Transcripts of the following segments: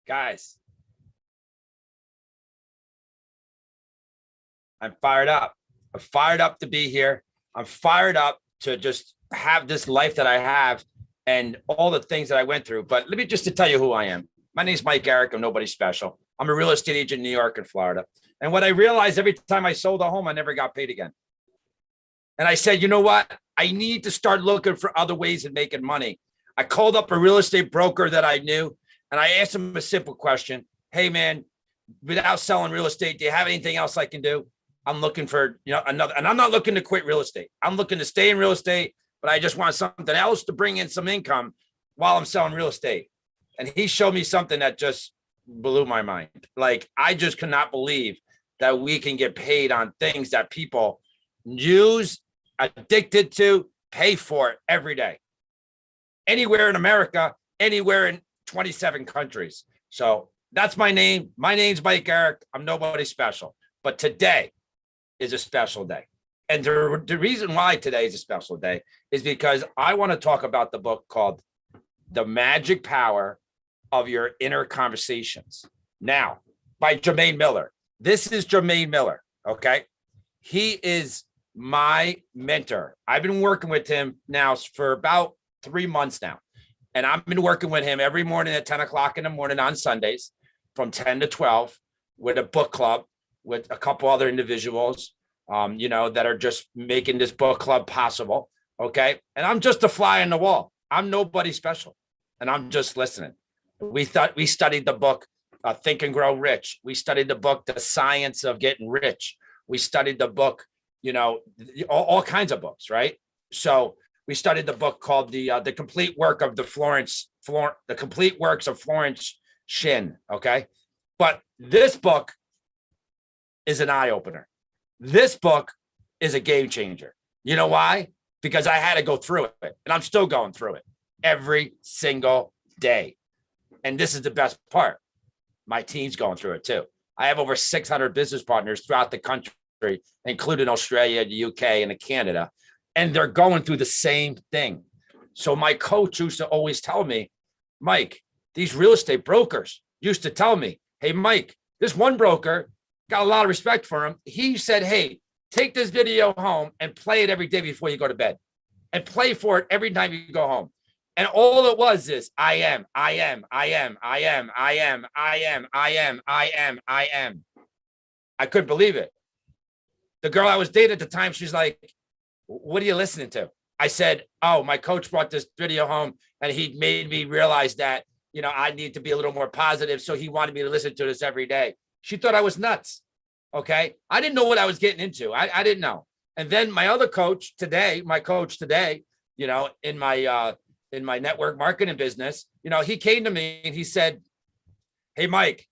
Guys, I'm fired up. I'm fired up to be here. I'm fired up to just have this life that I have and all the things that I went through. But let me just to tell you who I am. My name's Mike Arrick. I'm nobody special. I'm a real estate agent in New York and Florida. And what I realized every time I sold a home, I never got paid again. And I said, you know what? I need to start looking for other ways of making money. I called up a real estate broker that I knew, and I asked him a simple question. Hey, man, without selling real estate, do you have anything else I can do? I'm looking for, another, and I'm not looking to quit real estate. I'm looking to stay in real estate, but I just want something else to bring in some income while I'm selling real estate. And he showed me something that just blew my mind. Like, I just could not believe that we can get paid on things that people use, addicted to, pay for it every day. Anywhere in America, anywhere in 27 countries. So that's my name. My name's Mike Arrick. I'm nobody special. But today is a special day. And the reason why today is a special day is because I want to talk about the book called The Magic Power of Your Inner Conversations. Now, by Jermain Miller. This is Jermain Miller, okay? He is my mentor. I've been working with him now for about 3 months now. And I've been working with him every morning at 10 o'clock in the morning on Sundays from 10 to 12 with a book club with a couple other individuals, that are just making this book club possible, okay? And I'm just a fly on the wall. I'm nobody special, and I'm just listening. We studied the book, Think and Grow Rich. We studied the book, The Science of Getting Rich. We studied the book, all kinds of books, right? So we studied the book called the Complete Work of the Complete Works of Florence Shin. Okay, but this book is an eye opener. This book is a game changer. You know why? Because I had to go through it, and I'm still going through it every single day. And this is the best part. My team's going through it too. I have over 600 business partners throughout the country, including Australia, the UK, and Canada. And they're going through the same thing. So my coach used to always tell me, Mike, these real estate brokers used to tell me, hey, Mike, this one broker, got a lot of respect for him. He said, hey, take this video home and play it every day before you go to bed, and play for it every time you go home. And all it was is I am. I couldn't believe it. The girl I was dating at the time, she's like, what are you listening to? I said, oh, my coach brought this video home and he made me realize that, I need to be a little more positive. So he wanted me to listen to this every day. She thought I was nuts. Okay. I didn't know what I was getting into. I didn't know. And then my coach today, in my network marketing business, he came to me and he said, hey, Mike,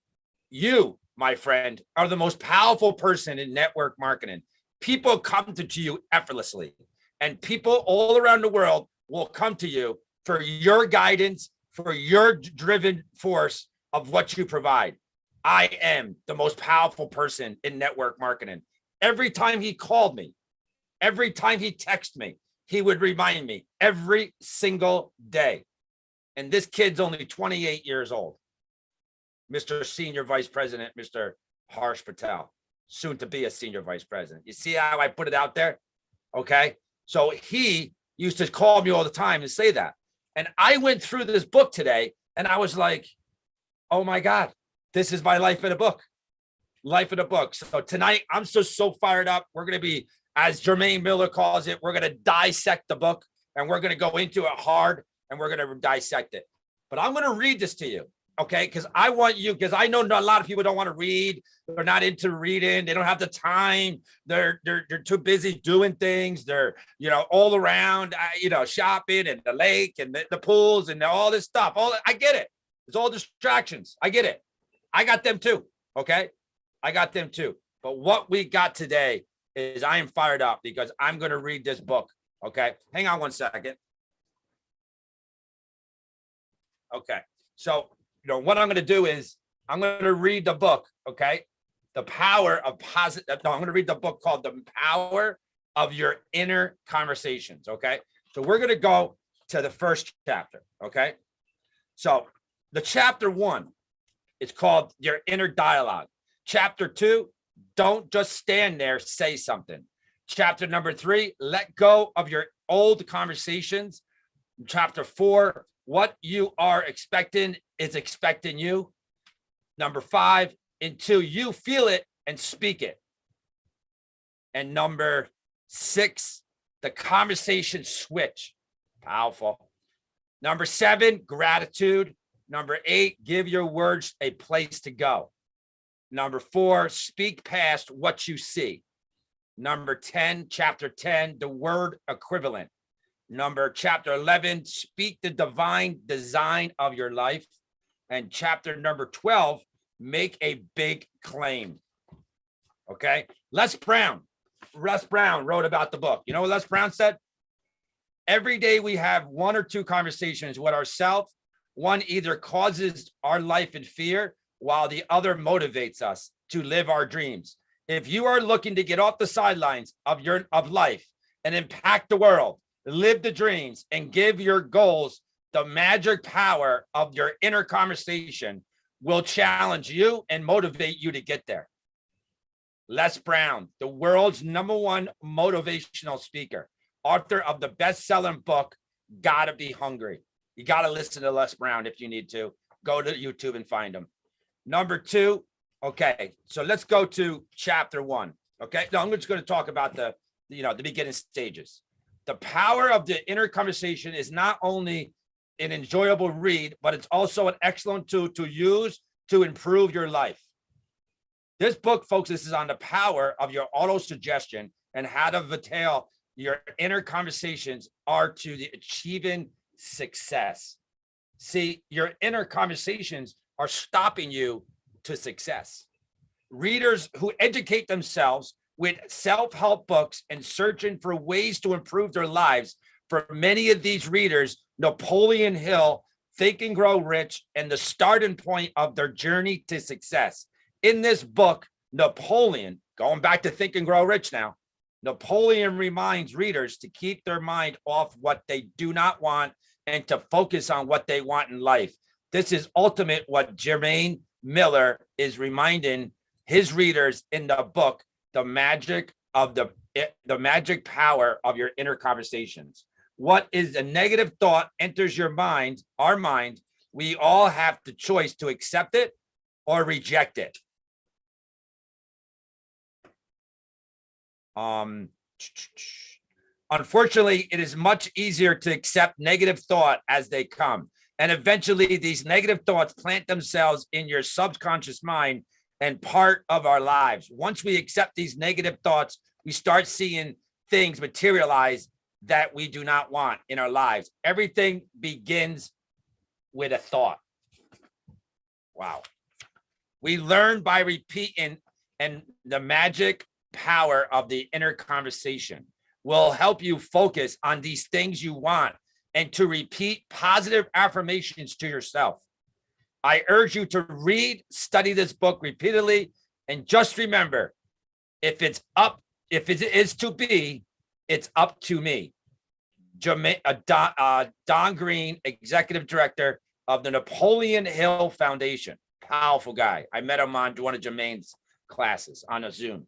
you, my friend, are the most powerful person in network marketing. People come to you effortlessly, and people all around the world will come to you for your guidance, for your driven force of what you provide. I am the most powerful person in network marketing. Every time he called me, every time he texted me, he would remind me every single day. And this kid's only 28 years old. Mr. Senior Vice President, Mr. Harsh Patel, soon to be a Senior Vice President. You see how I put it out there? Okay. So he used to call me all the time and say that. And I went through this book today and I was like, oh my God, this is my life in a book. Life in a book. So tonight, I'm so fired up. We're going to be, as Jermain Miller calls it, we're going to dissect the book, and we're going to go into it hard, and we're going to dissect it. But I'm going to read this to you, okay? Because I want you, because I know a lot of people don't want to read. They're not into reading. They don't have the time. They're too busy doing things. They're, all around, shopping and the lake and the pools and all this stuff. I get it. It's all distractions. I get it. I got them too, okay? I got them too. But what we got today is I am fired up because I'm going to read this book. Okay. Hang on one second. Okay. So, what I'm going to do is I'm going to read the book. Okay. The power of positive. No, I'm going to read the book called The Power of Your Inner Conversations. Okay. So we're going to go to the first chapter. Okay. So the chapter 1 It's called your inner dialogue. Chapter 2, don't just stand there, say something. Chapter number 3, let go of your old conversations. Chapter 4, what you are expecting is expecting you. Number 5, until you feel it and speak it. And number 6, the conversation switch. Powerful. Number 7, gratitude. Number 8, give your words a place to go. Number 4, speak past what you see. Number 10, chapter 10, the word equivalent. Chapter 11, speak the divine design of your life. And chapter number 12, make a big claim. Okay. Russ Brown wrote about the book. You know what Les Brown said? Every day we have 1 or 2 conversations with ourselves. One either causes our life in fear, while the other motivates us to live our dreams. If you are looking to get off the sidelines of life and impact the world, live the dreams, and give your goals, the magic power of your inner conversation will challenge you and motivate you to get there. Les Brown, the world's #1 motivational speaker, author of the best-selling book, Gotta Be Hungry. You got to listen to Les Brown if you need to. Go to YouTube and find him. Number 2, okay, so let's go to chapter 1. Okay, no, I'm just going to talk about the beginning stages. The power of the inner conversation is not only an enjoyable read, but it's also an excellent tool to use to improve your life. This book focuses on the power of your auto-suggestion and how to detail your inner conversations are to the achieving success. See, your inner conversations are stopping you to success. Readers who educate themselves with self-help books and searching for ways to improve their lives. For many of these readers, Napoleon Hill, Think and Grow Rich, and the starting point of their journey to success. In this book, Napoleon, going back to Think and Grow Rich now, Napoleon reminds readers to keep their mind off what they do not want and to focus on what they want in life. This is ultimate what Jermain Miller is reminding his readers in the book, The Magic Power of Your Inner Conversations. What is a negative thought enters your mind, our mind, we all have the choice to accept it or reject it. Unfortunately, it is much easier to accept negative thought as they come. And eventually these negative thoughts plant themselves in your subconscious mind and part of our lives. Once we accept these negative thoughts, we start seeing things materialize that we do not want in our lives. Everything begins with a thought. Wow. We learn by repeating, and the magic power of the inner conversation will help you focus on these things you want and to repeat positive affirmations to yourself. I urge you to study this book repeatedly, and just remember, if it is to be, it's up to me. Don Green, Executive Director of the Napoleon Hill Foundation. Powerful guy. I met him on one of Jermain's classes on a Zoom.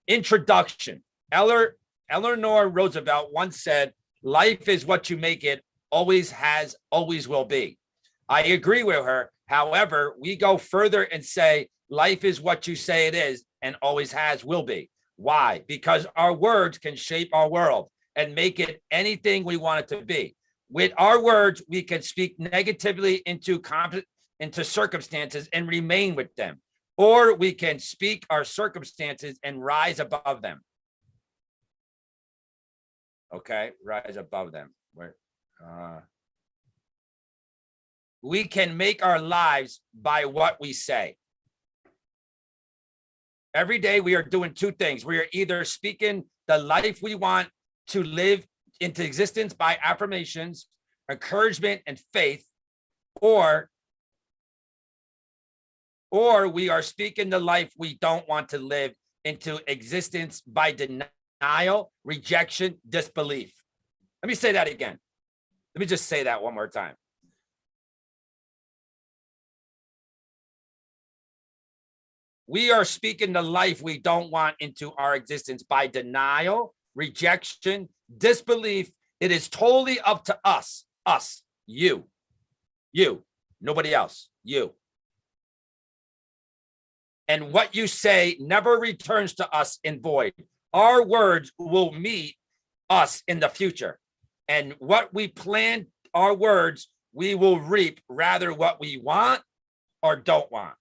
Introduction. Eleanor Roosevelt once said, life is what you make it, always has, always will be. I agree with her. However, we go further and say, life is what you say it is and always has, will be. Why? Because our words can shape our world and make it anything we want it to be. With our words, we can speak negatively into circumstances and remain with them, or we can speak our circumstances and rise above them. Okay, rise above them. We can make our lives by what we say. Every day we are doing 2 things. We are either speaking the life we want to live into existence by affirmations, encouragement, and faith, or we are speaking the life we don't want to live into existence by denial, rejection, disbelief. Let me say that again. Let me just say that one more time. We are speaking the life we don't want into our existence by denial, rejection, disbelief. It is totally up to us, you, nobody else, you. And what you say never returns to us in void. Our words will meet us in the future. And what we plant, our words, we will reap rather what we want or don't want.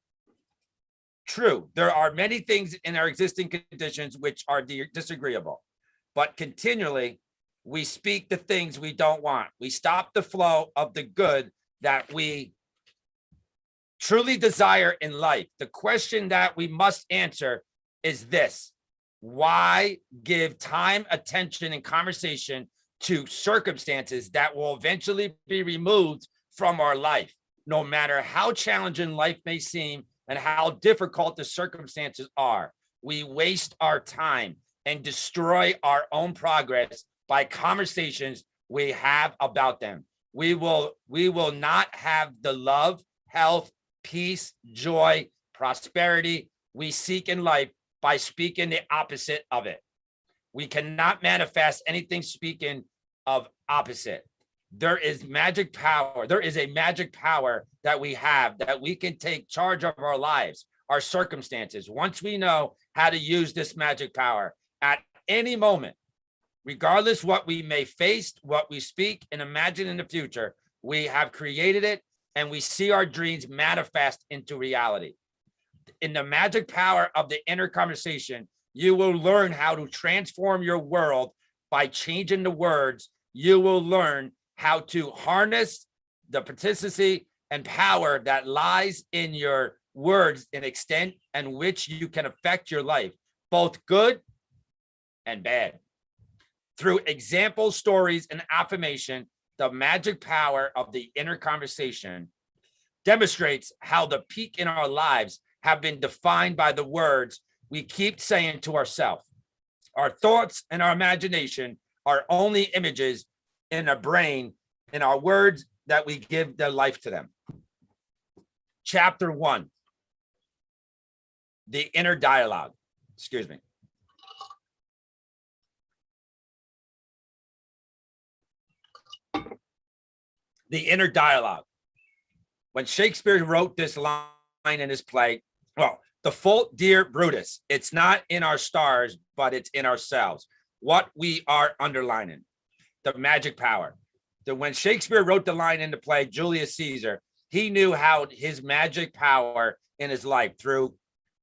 True, there are many things in our existing conditions which are disagreeable, but continually we speak the things we don't want. We stop the flow of the good that we truly desire in life. The question that we must answer is this: why give time, attention, and conversation to circumstances that will eventually be removed from our life? No matter how challenging life may seem and how difficult the circumstances are, we waste our time and destroy our own progress by conversations we have about them. We will not have the love, health, peace, joy, prosperity we seek in life by speaking the opposite of it. We cannot manifest anything speaking of opposite. There is magic power. There is a magic power that we have, that we can take charge of our lives, our circumstances. Once we know how to use this magic power at any moment, regardless what we may face, what we speak and imagine in the future, we have created it, and we see our dreams manifest into reality. In the magic power of the inner conversation, you will learn how to transform your world by changing the words. You will learn how to harness the potency and power that lies in your words, in extent and which you can affect your life, both good and bad. Through example stories and affirmation, the magic power of the inner conversation demonstrates how the peak in our lives have been defined by the words we keep saying to ourselves. Our thoughts and our imagination are only images in our brain, in our words that we give their life to them. Chapter 1, the inner dialogue. Excuse me. The inner dialogue. When Shakespeare wrote this line in his play, well, the fault, dear Brutus, it's not in our stars, but it's in ourselves. What we are underlining, the magic power. When Shakespeare wrote the line in the play, Julius Caesar, he knew how his magic power in his life through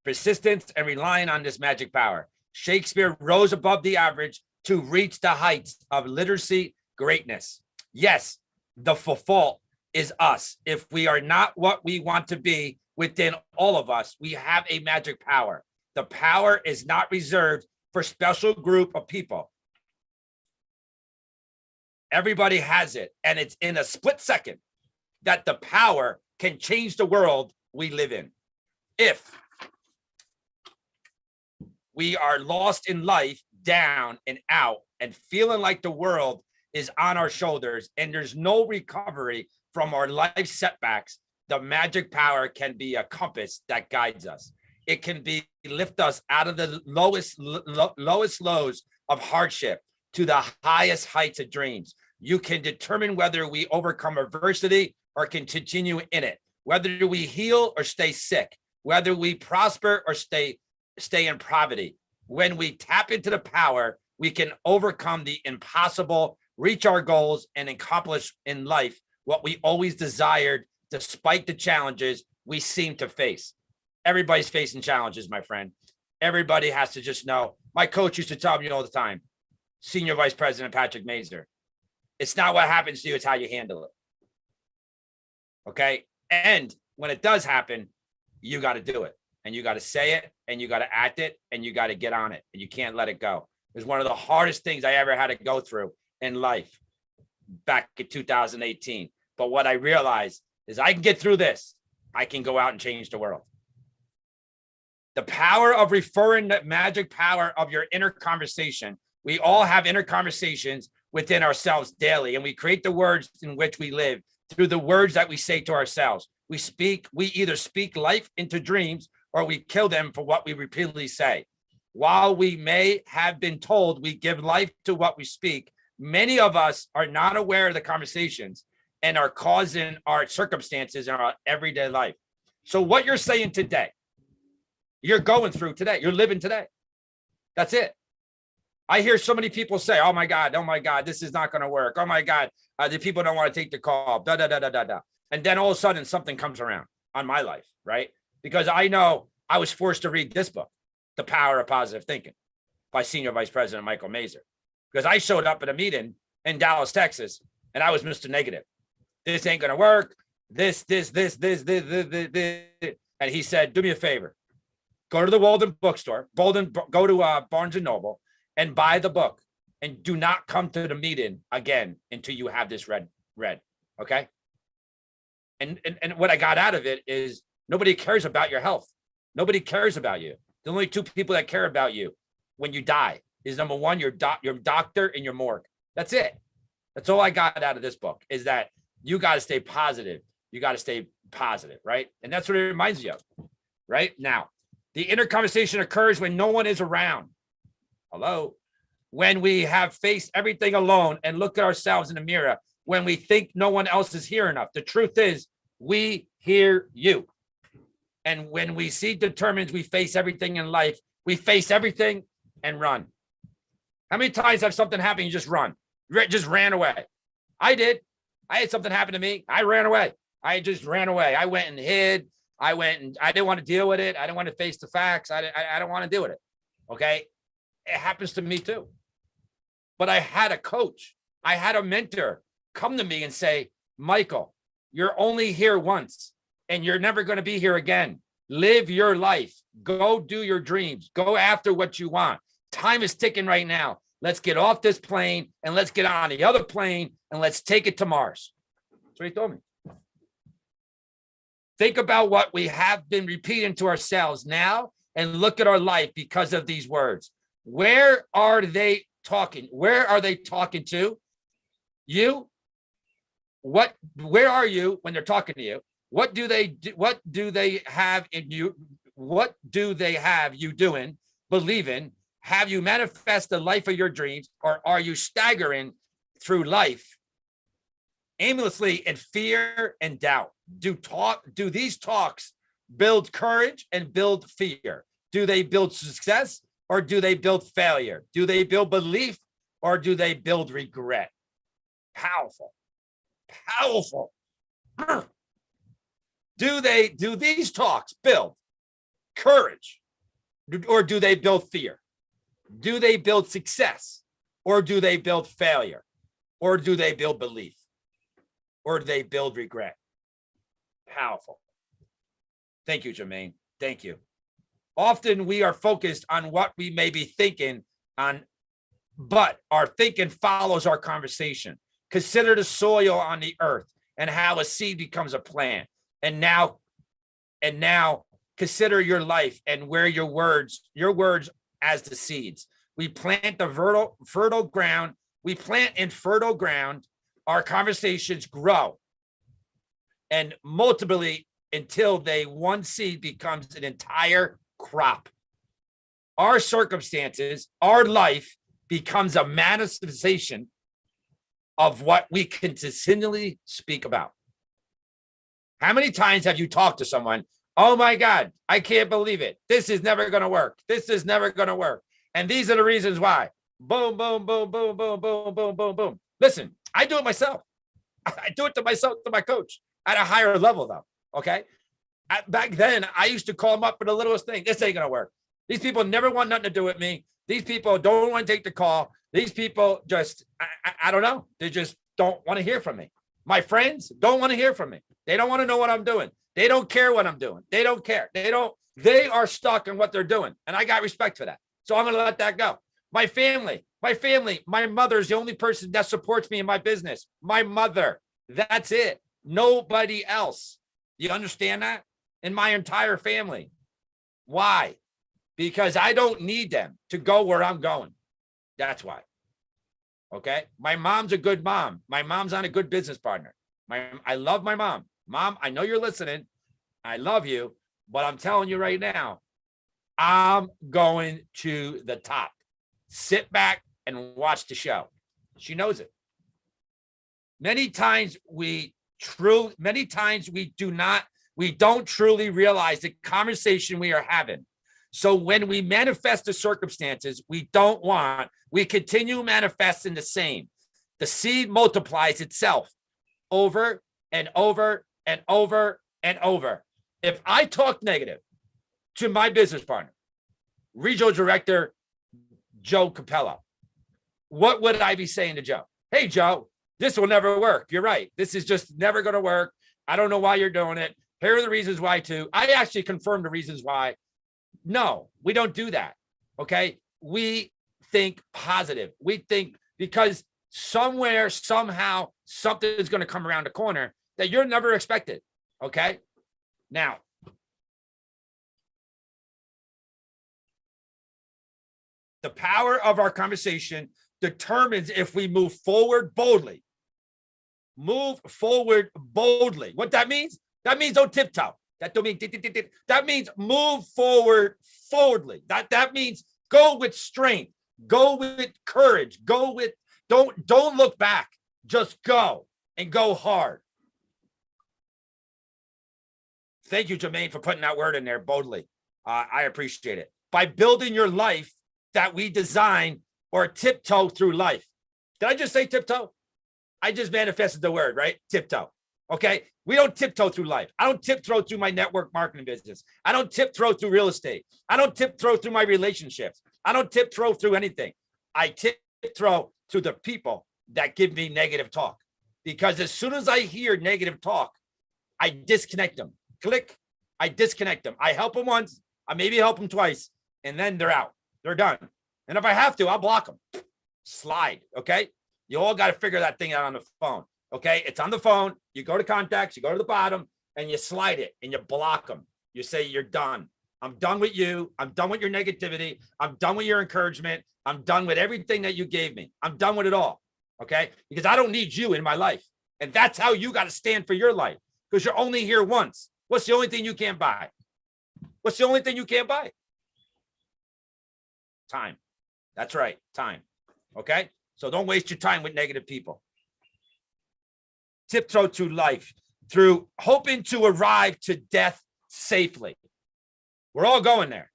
persistence and relying on this magic power. Shakespeare rose above the average to reach the heights of literacy, greatness. Yes, the fault is us. If we are not what we want to be within all of us, we have a magic power. The power is not reserved for special group of people. Everybody has it, and it's in a split second that the power can change the world we live in. If we are lost in life, down and out, and feeling like the world is on our shoulders and there's no recovery from our life setbacks, the magic power can be a compass that guides us. It can be lift us out of the lowest lows of hardship to the highest heights of dreams. You can determine whether we overcome adversity or can continue in it, whether we heal or stay sick, whether we prosper or stay in poverty. When we tap into the power, we can overcome the impossible, reach our goals, and accomplish in life what we always desired, despite the challenges we seem to face. Everybody's facing challenges, my friend. Everybody has to just know. My coach used to tell me all the time, Senior Vice President Patrick Mazer, it's not what happens to you, it's how you handle it. Okay? And when it does happen, you got to do it. And you got to say it, and you got to act it, and you got to get on it, and you can't let it go. It was one of the hardest things I ever had to go through in life back in 2018. But what I realized is I can get through this. I can go out and change the world. The power of referring, the magic power of your inner conversation. We all have inner conversations within ourselves daily, and we create the words in which we live through the words that we say to ourselves. We either speak life into dreams, or we kill them for what we repeatedly say. While we may have been told we give life to what we speak, many of us are not aware of the conversations and are causing our circumstances in our everyday life. So what you're saying today, you're going through today, you're living today. That's it. I hear so many people say, oh my God, this is not going to work. Oh my God, the people don't want to take the call, da, da, da, da, da, da. And then all of a sudden something comes around on my life, right? Because I know I was forced to read this book, The Power of Positive Thinking by Senior Vice President Michael Mazer. Because I showed up at a meeting in Dallas, Texas, and I was Mr. Negative. This ain't going to work. This. And he said, do me a favor. Go to the Walden bookstore, go to Barnes and Noble and buy the book, and do not come to the meeting again until you have this read. Okay. And what I got out of it is nobody cares about your health. Nobody cares about you. The only two people that care about you when you die is, number one, your doctor and your morgue. That's it. That's all I got out of this book, is that you got to stay positive. You got to stay positive, right? And that's what it reminds you of, right? Now, the inner conversation occurs when no one is around. Hello? When we have faced everything alone and look at ourselves in the mirror, when we think no one else is hearing us. The truth is, we hear you. And when we see determines we face everything in life, we face everything and run. How many times have something happened, you just run? Just ran away. I did. I had something happen to me. I ran away. I just ran away. I went and hid. I didn't want to deal with it. I didn't want to face the facts. I don't want to deal with it. Okay. It happens to me too. But I had a coach. I had a mentor come to me and say, Michael, you're only here once and you're never going to be here again. Live your life. Go do your dreams. Go after what you want. Time is ticking right now. Let's get off this plane and let's get on the other plane and let's take it to Mars. That's what he told me. Think about what we have been repeating to ourselves now and look at our life because of these words. Where are they talking? Where are they talking to? You? Where are you when they're talking to you? What do they have in you? What do they have you doing, believing? Have you manifest the life of your dreams, or are you staggering through life aimlessly in fear and doubt? Do these talks build courage and build fear? Do they build success or do they build failure? Do they build belief or do they build regret? Powerful. Do these talks build courage or do they build fear? Do they build success or do they build failure? Or do they build belief? Or do they build regret? Powerful. Thank you, Jermain. Thank you. Often we are focused on what we may be thinking on, but our thinking follows our conversation. Consider the soil on the earth and how a seed becomes a plant. And now consider your life and where your words as the seeds. We plant the fertile ground. We plant in fertile ground. Our conversations grow and multiply until one seed becomes an entire crop. Our circumstances, our life becomes a manifestation of what we continually speak about. How many times have you talked to someone? Oh my God, I can't believe it. This is never going to work. This is never going to work. And these are the reasons why. Boom, boom, boom, boom, boom, boom, boom, boom, boom. Listen, I do it myself. I do it to myself, to my coach at a higher level though. Okay. Back then I used to call them up for the littlest thing. This ain't going to work. These people never want nothing to do with me. These people don't want to take the call. These people just, I don't know. They just don't want to hear from me. My friends don't want to hear from me. They don't want to know what I'm doing. They don't care what I'm doing. They don't care. They are stuck in what they're doing. And I got respect for that. So I'm going to let that go. My family, my mother is the only person that supports me in my business. My mother, that's it. Nobody else. You understand that? In my entire family. Why? Because I don't need them to go where I'm going. That's why. Okay. My mom's a good mom. My mom's not a good business partner. I love my mom. Mom, I know you're listening. I love you, But I'm telling you right now, I'm going to the top. Sit back and watch the show. She knows it. Many times we don't truly realize the conversation we are having. So when we manifest the circumstances we don't want, we continue manifesting the same. The seed multiplies itself over and over and over and over. If I talk negative to my business partner, regional director Joe Capello, what would I be saying to Joe? Hey, Joe, this will never work. You're right. This is just never going to work. I don't know why you're doing it. Here are the reasons why too. I actually confirmed the reasons why. No, we don't do that. Okay. We think positive. We think because somewhere, somehow, something is going to come around the corner that you're never expected. Okay. Now, the power of our conversation determines if we move forward boldly. Move forward boldly. What that means? That means don't tiptoe. That don't mean that means move forward forwardly. That means go with strength, go with courage, go with don't look back. Just go and go hard. Thank you, Jermain, for putting that word in there boldly. I appreciate it. By building your life that we design or tiptoe through life. Did I just say tiptoe? I just manifested the word, right? Tiptoe. Okay. We don't tiptoe through life. I don't tiptoe through my network marketing business. I don't tiptoe through real estate. I don't tiptoe through my relationships. I don't tiptoe through anything. I tiptoe to the people that give me negative talk. Because as soon as I hear negative talk, I disconnect them. Click. I disconnect them. I help them once. I maybe help them twice. And then they're out. They're done. And if I have to, I'll block them. Slide. Okay. You all got to figure that thing out on the phone. Okay. It's on the phone. You go to contacts, you go to the bottom and you slide it and you block them. You say, you're done. I'm done with you. I'm done with your negativity. I'm done with your encouragement. I'm done with everything that you gave me. I'm done with it all. Okay. Because I don't need you in my life. And that's how you got to stand for your life because you're only here once. What's the only thing you can't buy? What's the only thing you can't buy? Time. That's right. Time. Okay. So don't waste your time with negative people. Tiptoe to life through hoping to arrive to death safely. We're all going there.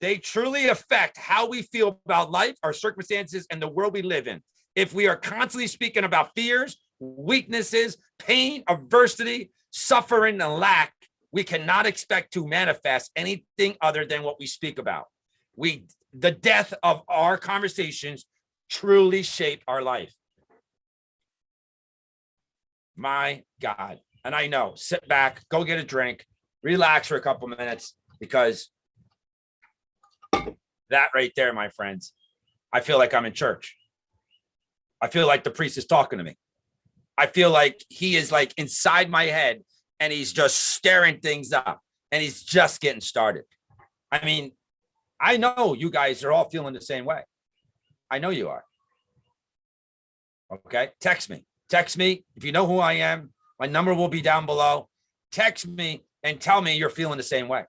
They truly affect how we feel about life, our circumstances, and the world we live in. If we are constantly speaking about fears, weaknesses, pain, adversity, suffering, and lack, we cannot expect to manifest anything other than what we speak about. The death of our conversations truly shape our life. My God. And I know, sit back, go get a drink, relax for a couple minutes, because that right there, my friends, I feel like I'm in church. I feel like the priest is talking to me. I feel like he is like inside my head and he's just stirring things up and he's just getting started. I mean, I know you guys are all feeling the same way. I know you are. Okay. Text me. If you know who I am, my number will be down below. Text me and tell me you're feeling the same way.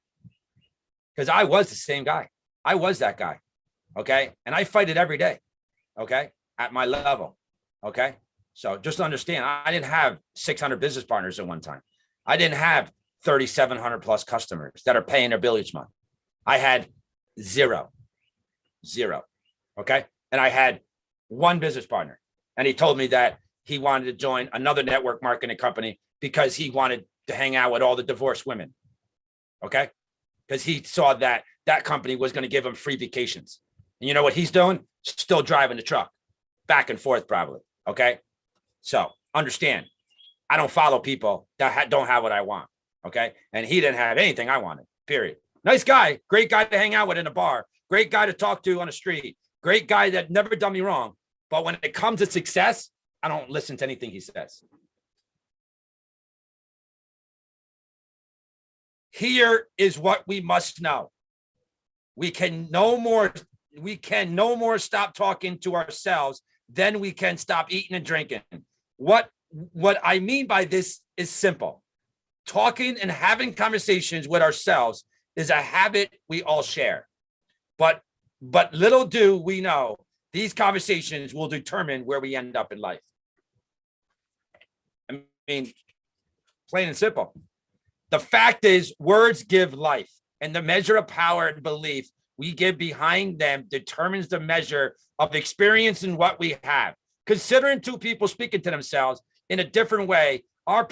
Because I was the same guy. I was that guy. Okay. And I fight it every day. Okay. At my level. Okay. So just understand, I didn't have 600 business partners at one time. I didn't have 3,700 plus customers that are paying their bill each month. I had zero. Okay. And I had one business partner. And he told me that he wanted to join another network marketing company because he wanted to hang out with all the divorced women. Okay. Because he saw that that company was going to give him free vacations. And you know what he's doing? Still driving the truck back and forth, probably. Okay. So understand, I don't follow people that don't have what I want. Okay. And he didn't have anything I wanted, period. Nice guy, great guy to hang out with in a bar, great guy to talk to on the street, great guy that never done me wrong. But when it comes to success, I don't listen to anything he says. Here is what we must know. We can no more stop talking to ourselves than we can stop eating and drinking. What I mean by this is simple. Talking and having conversations with ourselves is a habit we all share. But little do we know, these conversations will determine where we end up in life. I mean, plain and simple. The fact is, words give life, and the measure of power and belief we give behind them determines the measure of experience in what we have. Considering two people speaking to themselves in a different way, one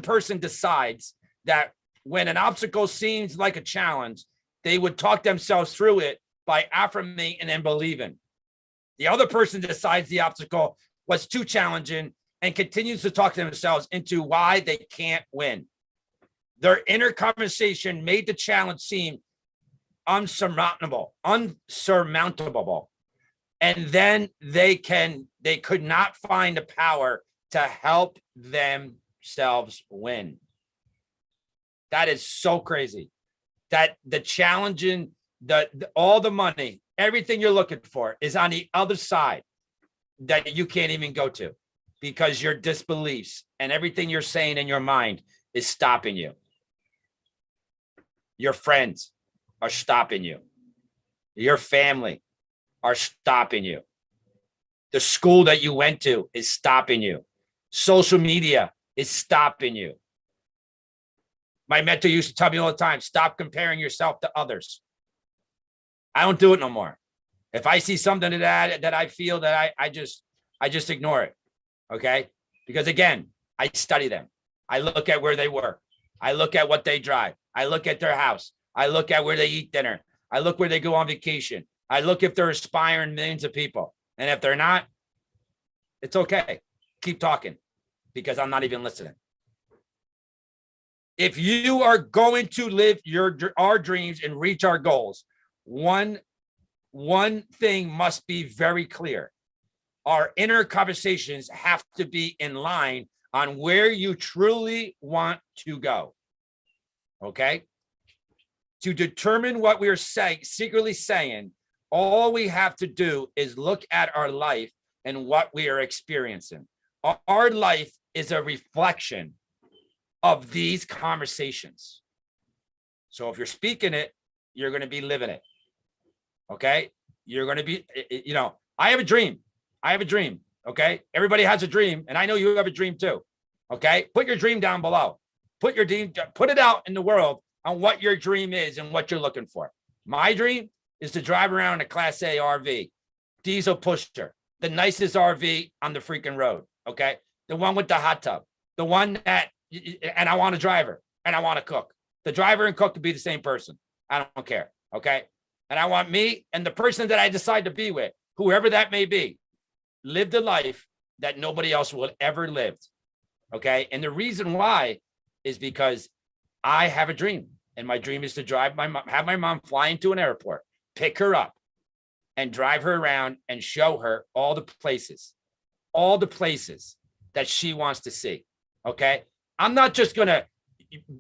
person decides that when an obstacle seems like a challenge, they would talk themselves through it by affirming and believing. The other person decides the obstacle was too challenging and continues to talk themselves into why they can't win. Their inner conversation made the challenge seem unsurmountable. And then they could not find the power to help themselves win. That is so crazy. That the challenging, all the money, everything you're looking for is on the other side that you can't even go to because your disbeliefs and everything you're saying in your mind is stopping you. Your friends are stopping you. Your family are stopping you. The school that you went to is stopping you. Social media is stopping you. My mentor used to tell me all the time, stop comparing yourself to others. I don't do it no more. If I see something that I feel that I just ignore it. Okay. Because again, I study them. I look at where they work. I look at what they drive. I look at their house. I look at where they eat dinner. I look where they go on vacation. I look if they're inspiring millions of people. And if they're not, it's okay. Keep talking because I'm not even listening. If you are going to live our dreams and reach our goals, one thing must be very clear. Our inner conversations have to be in line on where you truly want to go. Okay? To determine what we are secretly saying, all we have to do is look at our life and what we are experiencing. Our life is a reflection of these conversations. So if you're speaking it, you're going to be living it. Okay? You're going to be, I have a dream. Okay? Everybody has a dream, and I know you have a dream too. Okay? Put your dream down below. Put it out in the world on what your dream is and what you're looking for. My dream is to drive around in a Class A RV, diesel pusher, the nicest RV on the freaking road. Okay? The one with the hot tub, the one that, and I want a driver and I want to cook. The driver and cook to be the same person. I don't care. Okay? And I want me and the person that I decide to be with, whoever that may be, live the life that nobody else will ever live. Okay? And the reason why is because I have a dream, and my dream is to have my mom fly into an airport, pick her up, and drive her around and show her all the places that she wants to see. Okay? I'm not just gonna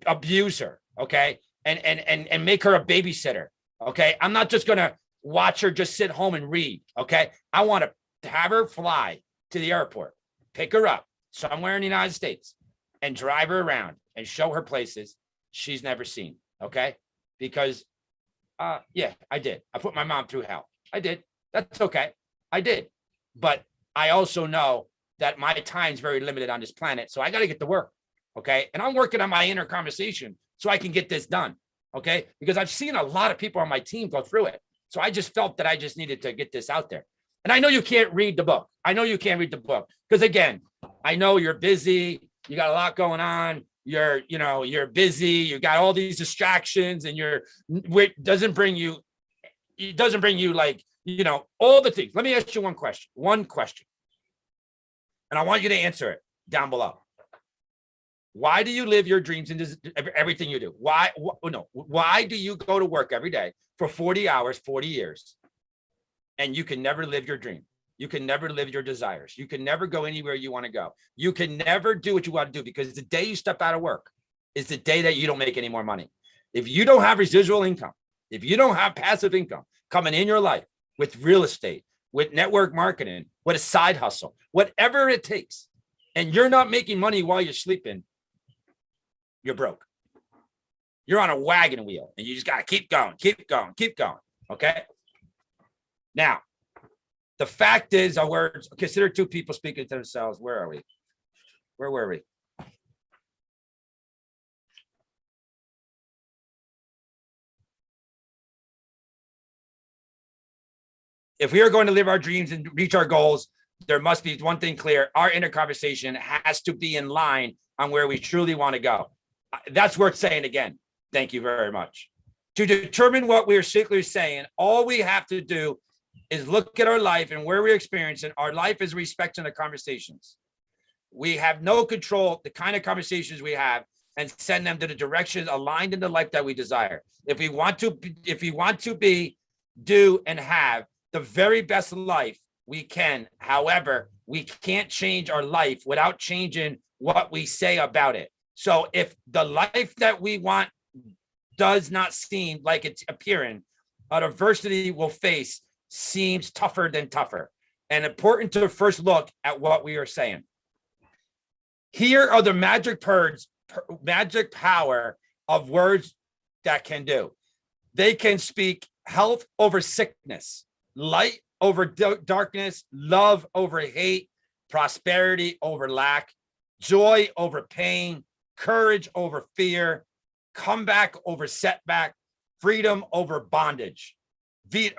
abuse her, okay, and make her a babysitter. Okay? I'm not just gonna watch her just sit home and read. Okay? I want to have her fly to the airport, pick her up somewhere in the United States, and drive her around and show her places she's never seen. Okay? Because, yeah, I did. I put my mom through hell. I did. That's okay. I did. But I also know that my time's very limited on this planet, so I got to get to work. Okay? And I'm working on my inner conversation so I can get this done. Okay? Because I've seen a lot of people on my team go through it. So I just felt that I just needed to get this out there. And I know you can't read the book. Because again, I know you're busy. You got a lot going on. You're busy. You got all these distractions, and it doesn't bring you like, all the things. Let me ask you one question. And I want you to answer it down below. Why do you live your dreams into everything you do? Why do you go to work every day for 40 hours, 40 years, and you can never live your dream? You can never live your desires. You can never go anywhere you want to go. You can never do what you want to do, because the day you step out of work is the day that you don't make any more money. If you don't have residual income, if you don't have passive income coming in your life with real estate, with network marketing, with a side hustle, whatever it takes, and you're not making money while you're sleeping, you're broke. You're on a wagon wheel and you just got to keep going, keep going, keep going. Okay. Now, the fact is, our words, consider two people speaking to themselves. Where are we? Where were we? If we are going to live our dreams and reach our goals, there must be one thing clear. Our inner conversation has to be in line on where we truly want to go. That's worth saying again. Thank you very much. To determine what we're secretly saying, all we have to do is look at our life and where we're experiencing. Our life is respecting the conversations. We have no control the kind of conversations we have and send them to the direction aligned in the life that we desire. If we want to be, do, and have the very best life we can. However, we can't change our life without changing what we say about it. So if the life that we want does not seem like it's appearing, adversity we'll face seems tougher than tougher. And important to first look at what we are saying. Here are the magic power of words that can do. They can speak health over sickness, light over darkness, love over hate, prosperity over lack, joy over pain, courage over fear, comeback over setback, freedom over bondage,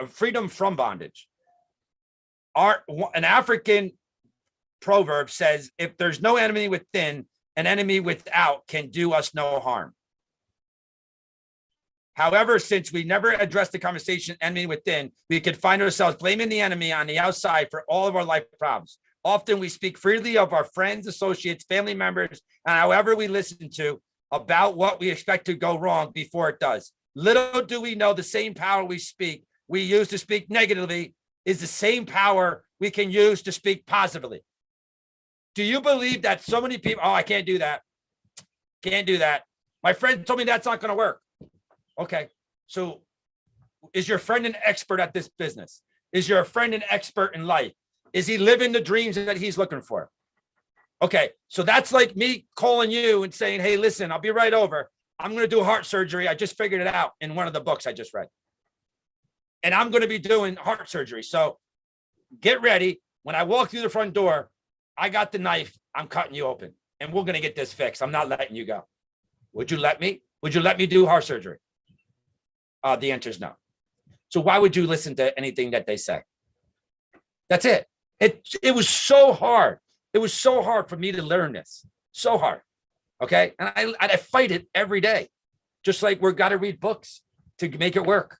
freedom from bondage. An African proverb says, if there's no enemy within, an enemy without can do us no harm. However, since we never address the conversation enemy within, we could find ourselves blaming the enemy on the outside for all of our life problems. Often we speak freely of our friends, associates, family members, and however we listen to about what we expect to go wrong before it does. Little do we know the same power we use to speak negatively is the same power we can use to speak positively. Do you believe that so many people, oh, I can't do that. Can't do that. My friend told me that's not going to work. Okay. So is your friend an expert at this business? Is your friend an expert in life? Is he living the dreams that he's looking for? Okay. So that's like me calling you and saying, hey, listen, I'll be right over. I'm going to do heart surgery. I just figured it out in one of the books I just read. And I'm going to be doing heart surgery. So get ready. When I walk through the front door, I got the knife. I'm cutting you open and we're going to get this fixed. I'm not letting you go. Would you let me? Would you let me do heart surgery? The answer is no. So why would you listen to anything that they say? That's it. It was so hard. It was so hard for me to learn this. So hard. Okay. And I fight it every day. Just like we've got to read books to make it work.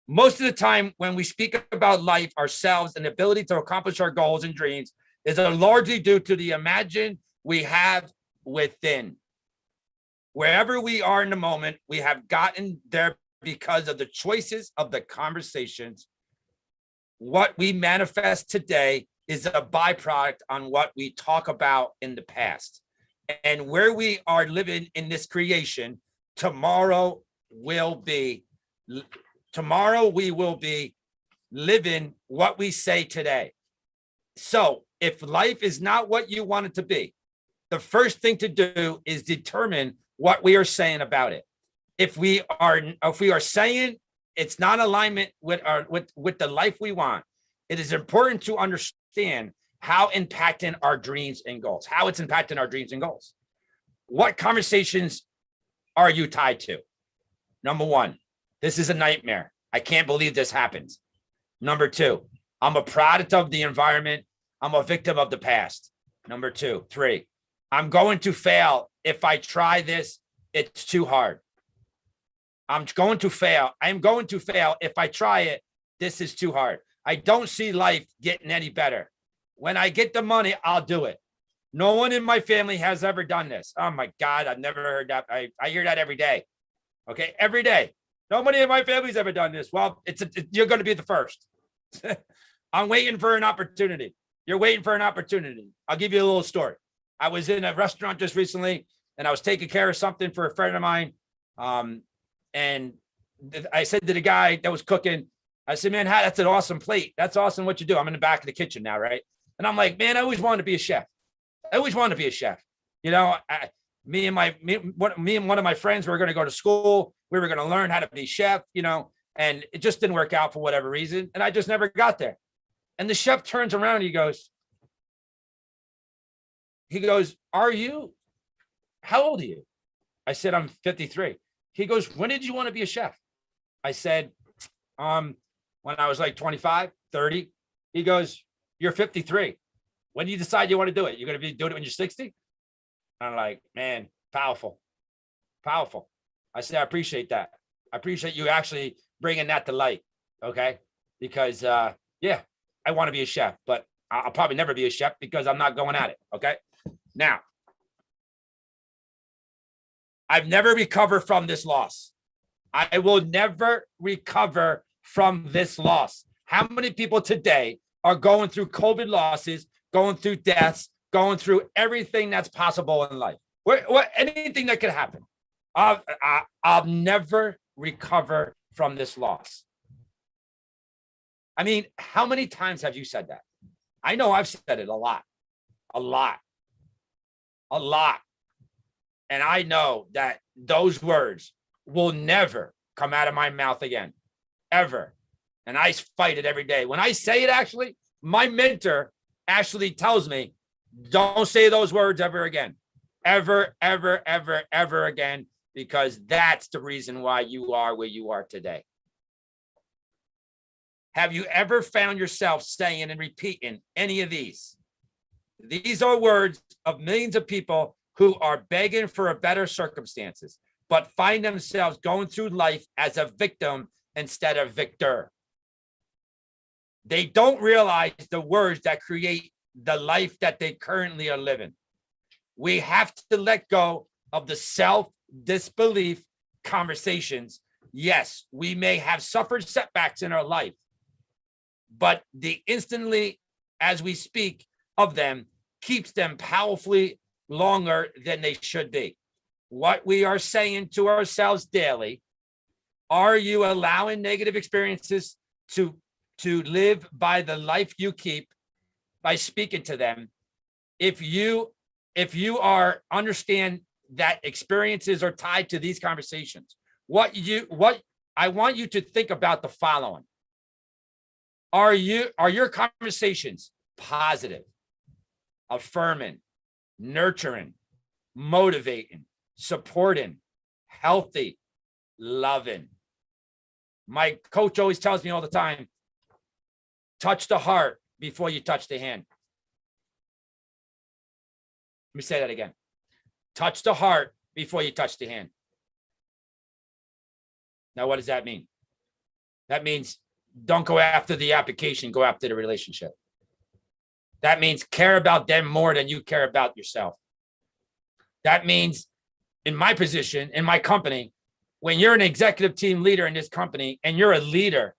Most of the time when we speak about life, ourselves, and the ability to accomplish our goals and dreams is largely due to the imagine we have within. Wherever we are in the moment, we have gotten there because of the choices of the conversations. What we manifest today is a byproduct on what we talk about in the past. And where we are living in this creation, tomorrow we will be living what we say today. So if life is not what you want it to be, the first thing to do is determine what we are saying about it. If we are saying it's not alignment with the life we want, it is important to understand how impacting our dreams and goals, how it's impacting our dreams and goals. What conversations are you tied to? Number one, this is a nightmare. I can't believe this happens. Number two, I'm a product of the environment. I'm a victim of the past. Number two, three, I'm going to fail. If I try this, it's too hard. I'm going to fail. I'm going to fail. If I try it, this is too hard. I don't see life getting any better. When I get the money, I'll do it. No one in my family has ever done this. Oh my God, I've never heard that. I hear that every day. Okay, every day. Nobody in my family's ever done this. Well, you're going to be the first. I'm waiting for an opportunity. You're waiting for an opportunity. I'll give you a little story. I was in a restaurant just recently, and I was taking care of something for a friend of mine. And I said to the guy that was cooking, I said, man, that's an awesome plate. That's awesome what you do. I'm in the back of the kitchen now, right? And I'm like, man, I always wanted to be a chef. I always wanted to be a chef. You know, me and one of my friends were going to go to school. We were going to learn how to be chef, you know, and it just didn't work out for whatever reason. And I just never got there. And the chef turns around and he goes, how old are you? I said, I'm 53. He goes, when did you want to be a chef? I said, when I was like 25, 30. He goes, you're 53. When do you decide you want to do it? You're going to be doing it when you're 60? I'm like, man, powerful. I said, I appreciate that. I appreciate you actually bringing that to light. Okay. Because, yeah, I want to be a chef, but I'll probably never be a chef because I'm not going at it. Okay. Now, I've never recovered from this loss. I will never recover from this loss. How many people today are going through COVID losses, going through deaths, going through everything that's possible in life? Anything that could happen. I'll never recover from this loss. I mean, how many times have you said that? I know I've said it a lot. And I know that those words will never come out of my mouth again, ever. And I fight it every day. When I say it, actually, my mentor actually tells me, don't say those words ever again. Ever again, because that's the reason why you are where you are today. Have you ever found yourself saying and repeating any of these? These are words of millions of people who are begging for a better circumstances, but find themselves going through life as a victim instead of victor. They don't realize the words that create the life that they currently are living. We have to let go of the self-disbelief conversations. Yes, we may have suffered setbacks in our life, but the instantly, as we speak of them, keeps them powerfully longer than they should be. What we are saying to ourselves daily, are you allowing negative experiences to live by the life you keep by speaking to them? If you are understand that experiences are tied to these conversations, what I want you to think about the following. Are your conversations positive, affirming, nurturing, motivating, supporting, healthy, loving? My coach always tells me all the time, touch the heart before you touch the hand. Let me say that again. Touch the heart before you touch the hand. Now, what does that mean? That means don't go after the application, go after the relationship. That means care about them more than you care about yourself. That means in my position, in my company, when you're an executive team leader in this company and you're a leader,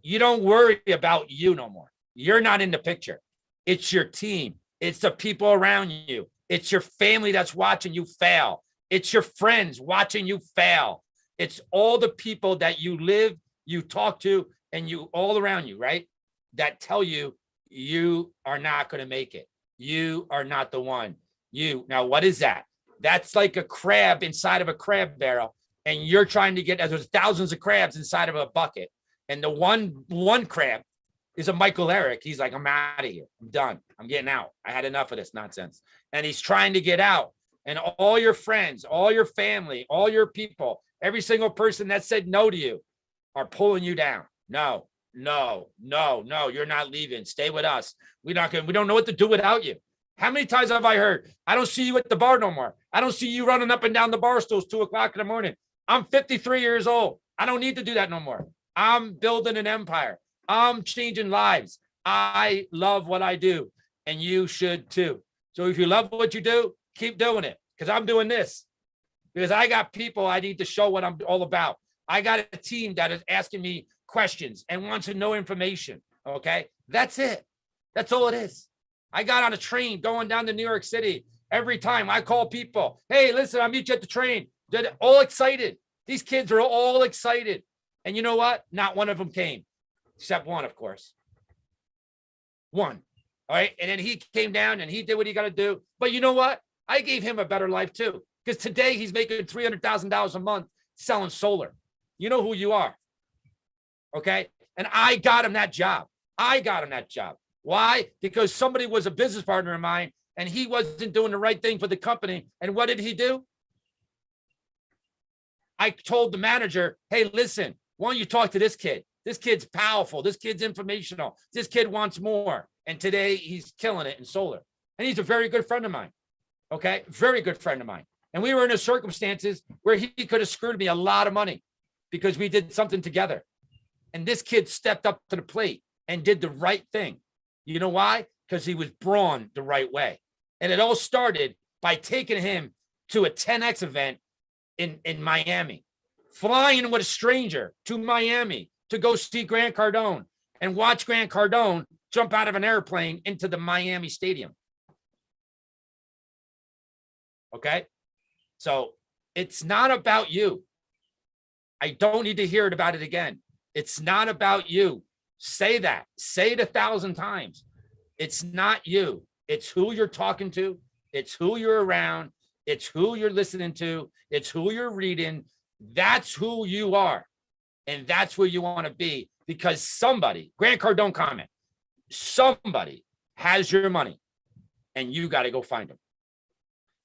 you don't worry about you no more. You're not in the picture. It's your team. It's the people around you. It's your family that's watching you fail. It's your friends watching you fail. It's all the people that you live, you talk to, and you all around you, right? That tell you, you are not going to make it. You are not the one. Now, what is that? That's like a crab inside of a crab barrel. And you're trying to get, there's thousands of crabs inside of a bucket. And the one crab is a Michael Arrick. He's like, I'm out of here. I'm done. I'm getting out. I had enough of this nonsense. And he's trying to get out. And all your friends, all your family, all your people, every single person that said no to you are pulling you down. No, you're not leaving. Stay with us. We don't know what to do without you. How many times have I heard, I don't see you at the bar no more. I don't see you running up and down the bar stools 2:00 in the morning. I'm 53 years old. I don't need to do that no more. I'm building an empire. I'm changing lives. I love what I do, and you should too. So if you love what you do, keep doing it, because I'm doing this. Because I got people I need to show what I'm all about. I got a team that is asking me questions and wants to know information. Okay, that's it. That's all it is. I got on a train going down to New York City. Every time I call people, hey, listen, I'll meet you at the train. They're all excited. These kids are all excited. And you know what? Not one of them came, except one, of course. One. All right. And then he came down and he did what he got to do. But you know what? I gave him a better life too. Because today he's making $300,000 a month selling solar. You know who you are. Okay. And I got him that job. Why? Because somebody was a business partner of mine and he wasn't doing the right thing for the company. And what did he do? I told the manager, hey, listen, why don't you talk to this kid? This kid's powerful. This kid's informational. This kid wants more. And today he's killing it in solar. And he's a very good friend of mine. Okay. Very good friend of mine. And we were in a circumstances where he could have screwed me a lot of money because we did something together. And this kid stepped up to the plate and did the right thing. You know why? Because he was brawn the right way. And it all started by taking him to a 10X event in Miami, flying with a stranger to Miami to go see Grant Cardone and watch Grant Cardone jump out of an airplane into the Miami stadium. Okay. So it's not about you. I don't need to hear it about it again. It's not about you. Say that. Say it 1,000 times. It's not you. It's who you're talking to. It's who you're around. It's who you're listening to. It's who you're reading. That's who you are. And that's where you want to be because somebody, Grant Cardone comment, somebody has your money and you got to go find them.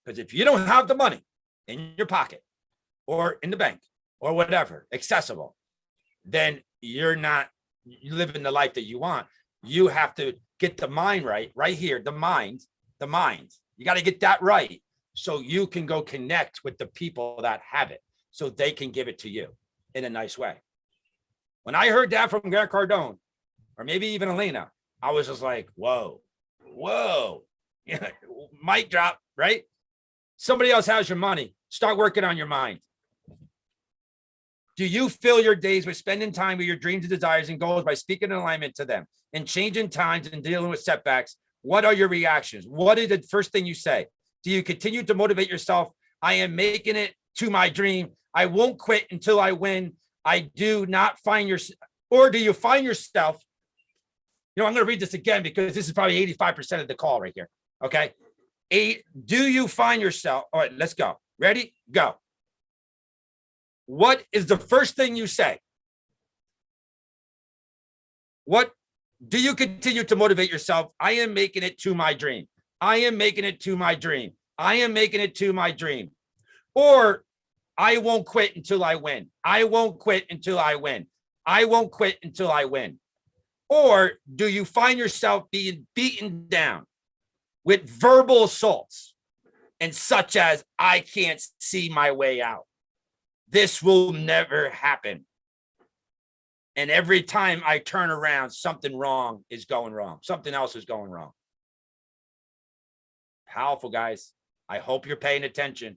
Because if you don't have the money in your pocket or in the bank or whatever, accessible, then you're not living the life that you want. You have to get the mind right here, the mind. You got to get that right so you can go connect with the people that have it so they can give it to you in a nice way. When I heard that from Grant Cardone, or maybe even Elena, I was just like, whoa, mic drop, right? Somebody else has your money. Start working on your mind. Do you fill your days with spending time with your dreams and desires and goals by speaking in alignment to them and changing times and dealing with setbacks? What are your reactions? What is the first thing you say? Do you continue to motivate yourself? I am making it to my dream. I won't quit until I win. I do not find yourself, or do you find yourself? I'm going to read this again because this is probably 85% of the call right here. Okay. Do you find yourself? All right, let's go. Ready? Go. What is the first thing you say? What do you continue to motivate yourself? I am making it to my dream. I am making it to my dream. I am making it to my dream. Or I won't quit until I win. I won't quit until I win. I won't quit until I win. Or do you find yourself being beaten down with verbal assaults and such as, I can't see my way out. This will never happen. And every time I turn around, something wrong is going wrong. Something else is going wrong. Powerful, guys. I hope you're paying attention.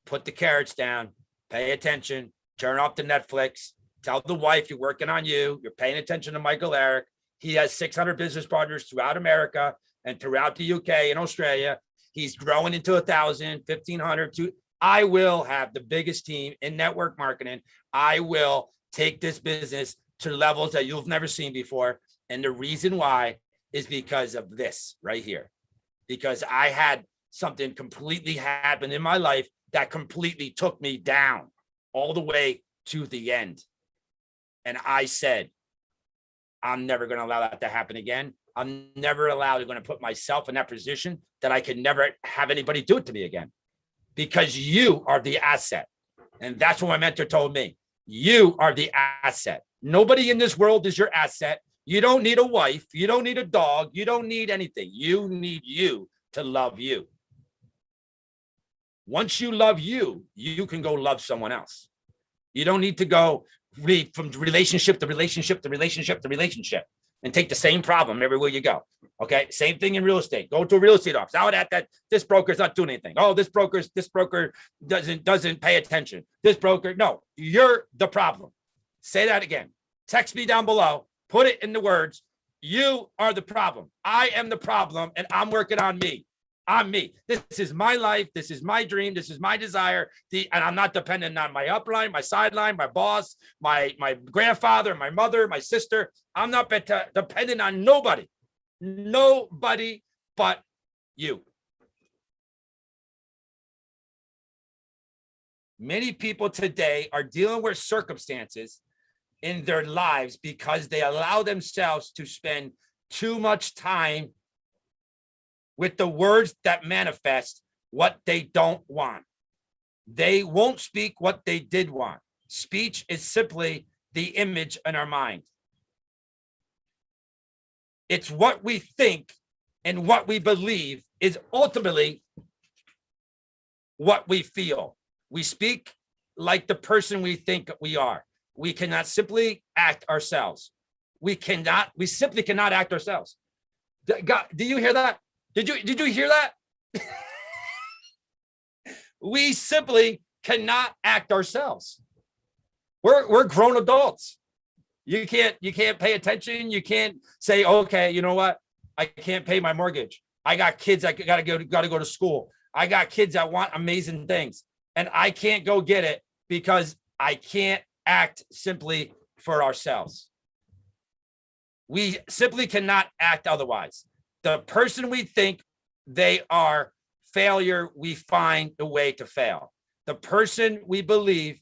Put the carrots down. Pay attention. Turn off the Netflix. Tell the wife you're working on you. You're paying attention to Michael Arrick. He has 600 business partners throughout America and throughout the UK and Australia. He's growing into 1,000, 1,500. I will have the biggest team in network marketing. I will take this business to levels that you've never seen before. And the reason why is because of this right here. Because I had something completely happen in my life that completely took me down all the way to the end. And I said, I'm never going to allow that to happen again. I'm never going to put myself in that position that I could never have anybody do it to me again. Because you are the asset. And that's what my mentor told me. You are the asset. Nobody in this world is your asset. You don't need a wife. You don't need a dog. You don't need anything. You need you to love you. Once you love you, you can go love someone else. You don't need to go from relationship to relationship to relationship to relationship and take the same problem everywhere you go. Okay. Same thing in real estate. Go to a real estate office. Oh, that this broker's not doing anything. Oh, this broker doesn't pay attention. This broker. No, you're the problem. Say that again. Text me down below. Put it in the words. You are the problem. I am the problem, and I'm working on me. I'm me. This is my life. This is my dream. This is my desire. And I'm not dependent on my upline, my sideline, my boss, my grandfather, my mother, my sister. I'm not dependent on nobody. Nobody but you. Many people today are dealing with circumstances in their lives because they allow themselves to spend too much time with the words that manifest what they don't want. They won't speak what they did want. Speech is simply the image in our mind. It's what we think and what we believe is ultimately what we feel. We speak like the person we think we are. We cannot simply act ourselves. We simply cannot act ourselves. God, do you hear that? Did you hear that? We simply cannot act ourselves. We're grown adults. You can't pay attention. You can't say, okay, you know what? I can't pay my mortgage. I got kids. I gotta go to school. I got kids that want amazing things, and I can't go get it because I can't act simply for ourselves. We simply cannot act otherwise. The person we think they are, failure, we find a way to fail. The person we believe,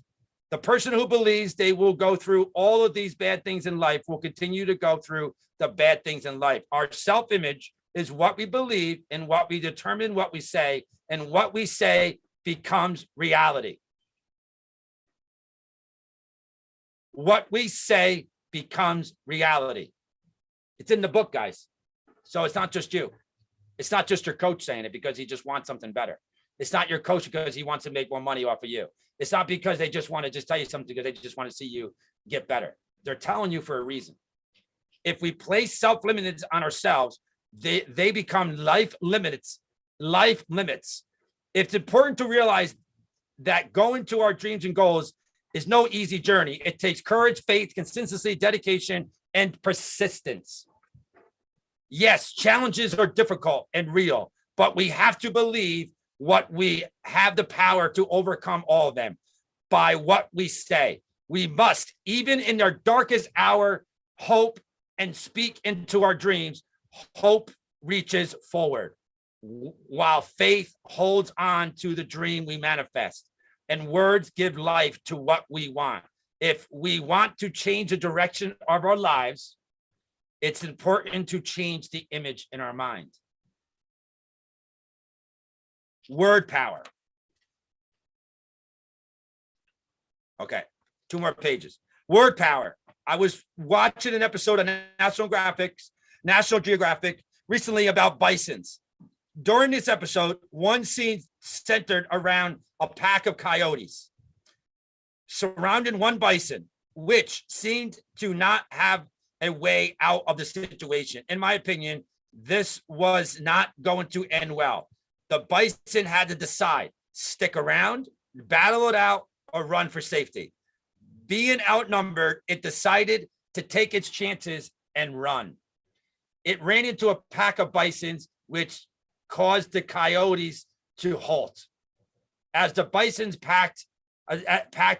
the person who believes they will go through all of these bad things in life will continue to go through the bad things in life. Our self-image is what we believe and what we determine what we say, and what we say becomes reality. What we say becomes reality. It's in the book, guys. So it's not just you. It's not just your coach saying it because he just wants something better. It's not your coach because he wants to make more money off of you. It's not because they just want to just tell you something because they just want to see you get better. They're telling you for a reason. If we place self-limits on ourselves, they become life limits. Life limits. It's important to realize that going to our dreams and goals is no easy journey. It takes courage, faith, consistency, dedication, and persistence. Yes, challenges are difficult and real, but we have to believe what we have the power to overcome all of them by what we say. We must, even in our darkest hour, hope and speak into our dreams. Hope reaches forward, while faith holds on to the dream we manifest, and words give life to what we want. If we want to change the direction of our lives, it's important to change the image in our mind. Word power. Okay, 2 more pages. Word power. I was watching an episode of National Geographic recently about bisons. During this episode, one scene centered around a pack of coyotes surrounding one bison, which seemed to not have a way out of the situation. In my opinion, this was not going to end well. The bison had to decide, stick around, battle it out, or run for safety. Being outnumbered, it decided to take its chances and run. It ran into a pack of bisons, which caused the coyotes to halt. As the bison's pack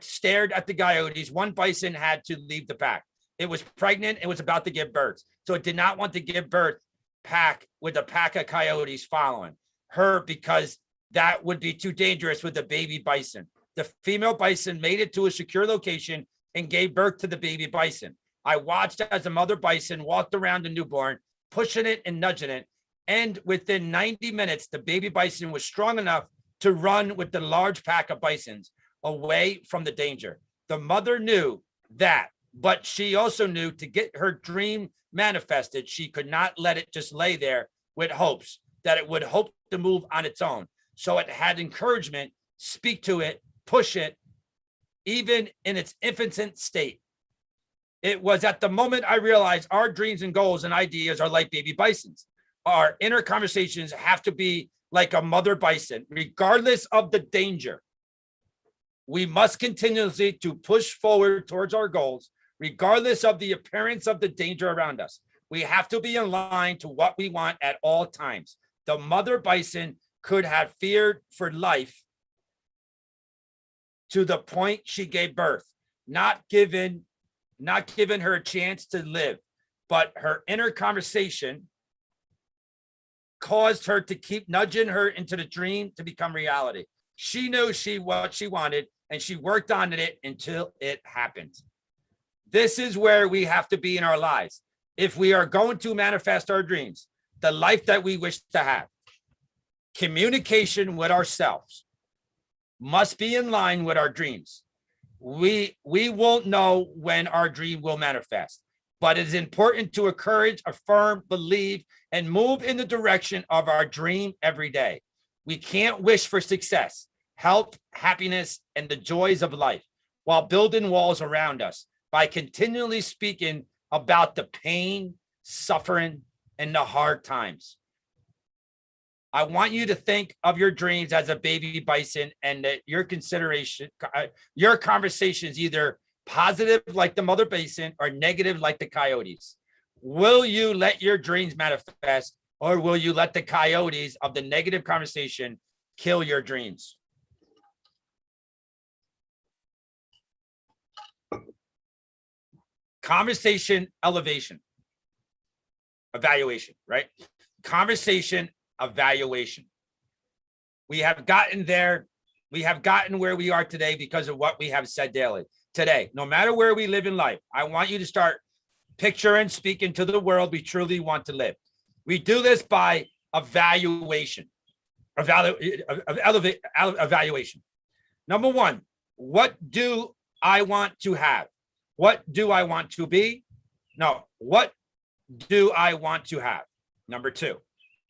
stared at the coyotes, one bison had to leave the pack. It was pregnant. It was about to give birth. So it did not want to give birth with a pack of coyotes following her because that would be too dangerous with the baby bison. The female bison made it to a secure location and gave birth to the baby bison. I watched as the mother bison walked around the newborn, pushing it and nudging it. And within 90 minutes, the baby bison was strong enough to run with the large pack of bisons away from the danger. The mother knew that, but she also knew to get her dream manifested, she could not let it just lay there with hopes that it would hope to move on its own. So it had encouragement, speak to it, push it, even in its infant state. It was at the moment I realized our dreams and goals and ideas are like baby bisons. Our inner conversations have to be like a mother bison, regardless of the danger. We must continuously to push forward towards our goals, regardless of the appearance of the danger around us. We have to be in line to what we want at all times. The mother bison could have feared for life to the point she gave birth, not given her a chance to live, but her inner conversation caused her to keep nudging her into the dream to become reality. She knew what she wanted, and she worked on it until it happened. This is where we have to be in our lives. If we are going to manifest our dreams, the life that we wish to have, communication with ourselves must be in line with our dreams. We won't know when our dream will manifest, but it is important to encourage, affirm, believe, and move in the direction of our dream every day. We can't wish for success, health, happiness, and the joys of life while building walls around us by continually speaking about the pain, suffering, and the hard times. I want you to think of your dreams as a baby bison, and that your conversations either positive like the mother bison or negative like the coyotes. Will you let your dreams manifest, or will you let the coyotes of the negative conversation kill your dreams? Conversation evaluation, right? Conversation evaluation. We have gotten there. We have gotten where we are today because of what we have said daily. Today, no matter where we live in life, I want you to start picturing, speaking to the world we truly want to live. We do this by evaluation. Evaluation. Number one, what do I want to have? What do I want to be? No, what do I want to have? Number two,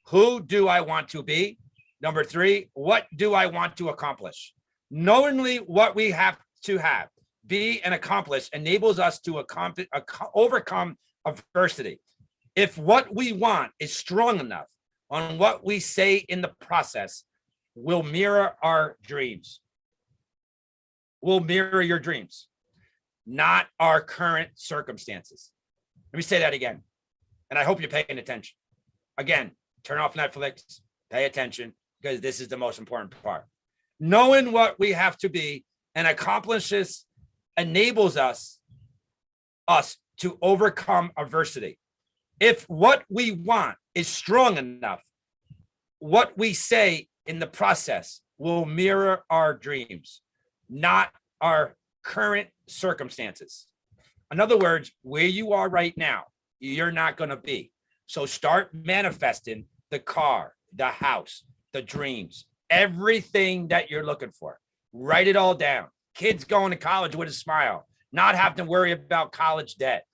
who do I want to be? Number three, what do I want to accomplish? Knowingly what we have to have, be, and accomplish enables us to overcome adversity. If what we want is strong enough on what we say in the process, will mirror our dreams. Will mirror your dreams, not our current circumstances. Let me say that again, and I hope you're paying attention. Again, turn off Netflix, pay attention, because this is the most important part. Knowing what we have to be and accomplish this enables us to overcome adversity. If what we want is strong enough, what we say in the process will mirror our dreams, not our current circumstances. In other words, where you are right now, you're not going to be. So start manifesting the car, the house, the dreams, everything that you're looking for. Write it all down. Kids going to college with a smile, not having to worry about college debt,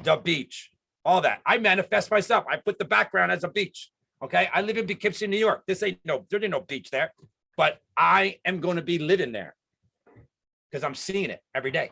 the beach, all that. I manifest myself. I put the background as a beach. Okay. I live in Poughkeepsie, New York. There ain't no beach there, but I am going to be living there because I'm seeing it every day.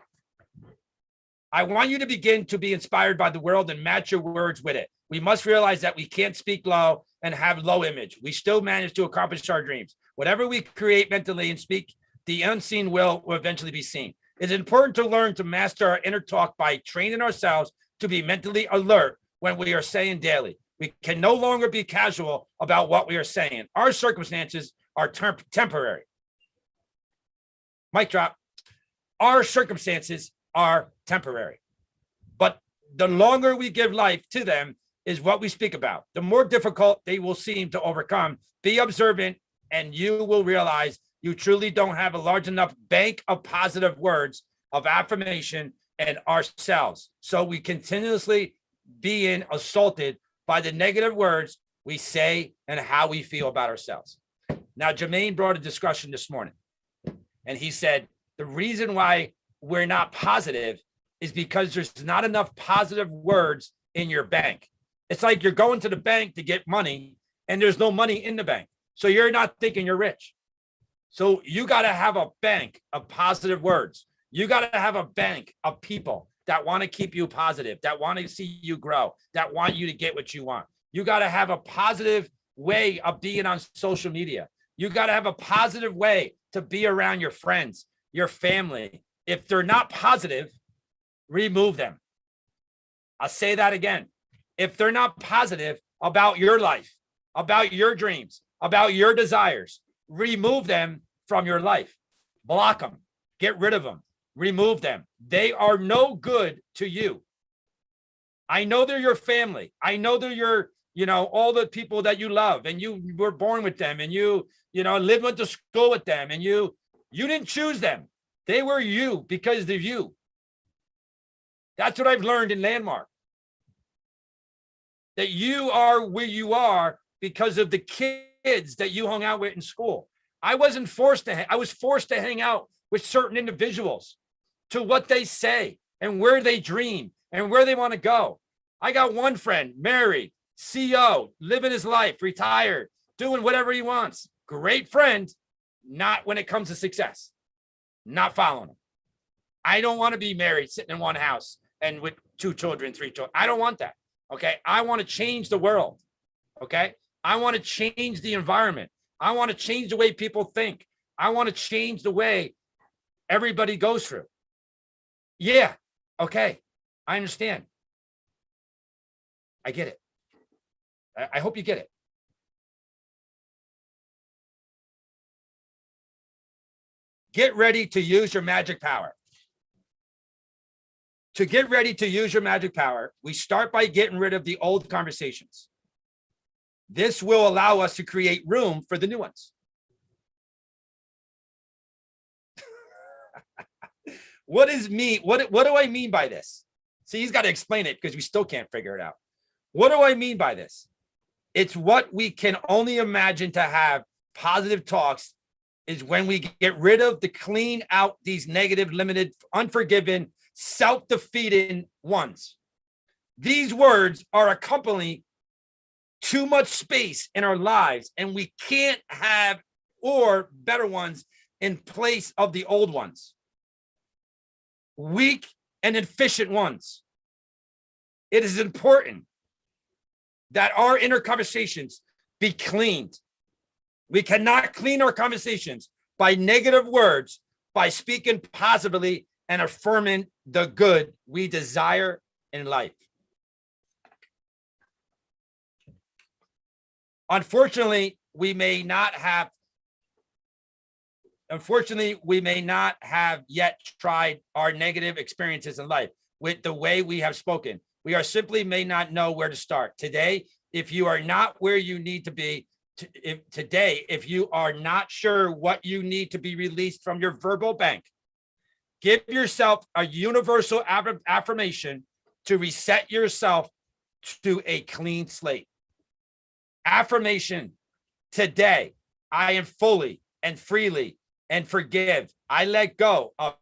I want you to begin to be inspired by the world and match your words with it. We must realize that we can't speak low and have low image. We still manage to accomplish our dreams. Whatever we create mentally and speak, the unseen will eventually be seen. It's important to learn to master our inner talk by training ourselves to be mentally alert when we are saying daily. We can no longer be casual about what we are saying. Our circumstances are temporary. Mic drop. Our circumstances are temporary. But the longer we give life to them is what we speak about. The more difficult they will seem to overcome. Be observant, and you will realize you truly don't have a large enough bank of positive words of affirmation and ourselves. So we continuously being assaulted by the negative words we say and how we feel about ourselves. Now, Jermain brought a discussion this morning, and he said, the reason why we're not positive is because there's not enough positive words in your bank. It's like you're going to the bank to get money and there's no money in the bank. So you're not thinking you're rich. So you got to have a bank of positive words. You got to have a bank of people that want to keep you positive, that want to see you grow, that want you to get what you want. You got to have a positive way of being on social media. You got to have a positive way to be around your friends, your family. If they're not positive, remove them. I'll say that again. If they're not positive about your life, about your dreams, about your desires, remove them from your life. Block them. Get rid of them. Remove them. They are no good to you. I know they're your family. I know they're all the people that you love, and you were born with them, and you lived, went to school with them, and you didn't choose them. They were you because they're you. That's what I've learned in Landmark. That you are where you are because of the kids that you hung out with in school. I wasn't forced to, I was forced to hang out with certain individuals to what they say and where they dream and where they want to go. I got one friend, married, CEO, living his life, retired, doing whatever he wants. Great friend, not when it comes to success. Not following him. I don't want to be married, sitting in one house and with 2 children, 3 children. I don't want that. Okay. I want to change the world. Okay. I want to change the environment. I want to change the way people think. I want to change the way everybody goes through. Yeah. Okay. I understand. I get it. I hope you get it. Get ready to use your magic power. To get ready to use your magic power, we start by getting rid of the old conversations. This will allow us to create room for the new ones. What do I mean by this? See, he's got to explain it because we still can't figure it out. What do I mean by this? It's what we can only imagine to have positive talks is when we get rid of clean out these negative, limited, unforgiven, self-defeating ones. These words are accompanying too much space in our lives, and we can't have or better ones in place of the old ones. Weak and inefficient ones. It is important that our inner conversations be cleaned. We cannot clean our conversations by negative words, by speaking positively and affirming the good we desire in life. Unfortunately, we may not have yet tried our negative experiences in life with the way we have spoken. We are simply may not know where to start. Today, if you are not where you need to be, if you are not sure what you need to be released from your verbal bank, give yourself a universal affirmation to reset yourself to a clean slate. Affirmation: today, I am fully and freely and forgive. I let go of